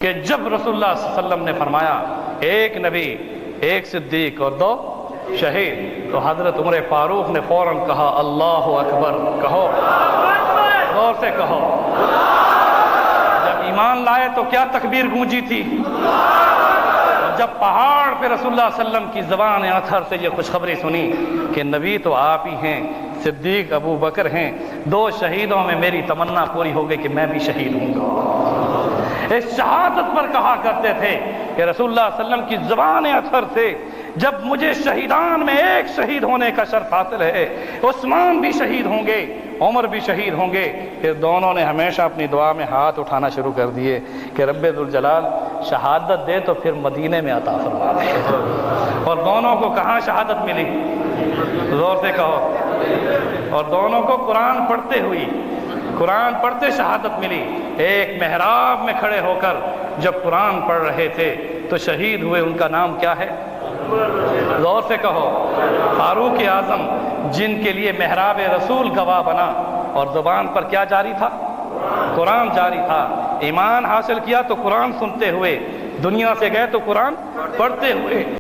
کہ جب رسول اللہ صلی اللہ علیہ وسلم نے فرمایا ایک نبی، ایک صدیق اور 2 شہید، تو حضرت عمر فاروق نے فوراً کہا اللہ اکبر، کہو، غور سے کہو۔ جب ایمان لائے تو کیا تکبیر گونجی تھی، اور جب پہاڑ پہ رسول اللہ صلی اللہ علیہ وسلم کی زبان اطہر سے یہ خوشخبری سنی کہ نبی تو آپ ہی ہیں، صدیق ابو بکر ہیں، 2 شہیدوں میں میری تمنا پوری ہو گئی کہ میں بھی شہید ہوں گا۔ اس شہادت پر کہا کرتے تھے کہ رسول اللہ صلی اللہ علیہ وسلم کی زبان اطہر سے جب مجھے شہیدان میں ایک شہید ہونے کا شرف حاصل ہے، عثمان بھی شہید ہوں گے، عمر بھی شہید ہوں گے، پھر دونوں نے ہمیشہ اپنی دعا میں ہاتھ اٹھانا شروع کر دیے کہ رب ذوالجلال شہادت دے تو پھر مدینے میں عطا فرما دے۔ اور دونوں کو کہاں شہادت ملی، زور سے کہو، اور دونوں کو قرآن پڑھتے ہوئی، قرآن پڑھتے شہادت ملی۔ ایک محراب میں کھڑے ہو کر جب قرآن پڑھ رہے تھے تو شہید ہوئے، ان کا نام کیا ہے، زور سے کہو، فاروق اعظم، جن کے لیے محراب رسول گواہ بنا، اور زبان پر کیا جاری تھا، قرآن جاری تھا۔ ایمان حاصل کیا تو قرآن سنتے ہوئے، دنیا سے گئے تو قرآن پڑھتے ہوئے۔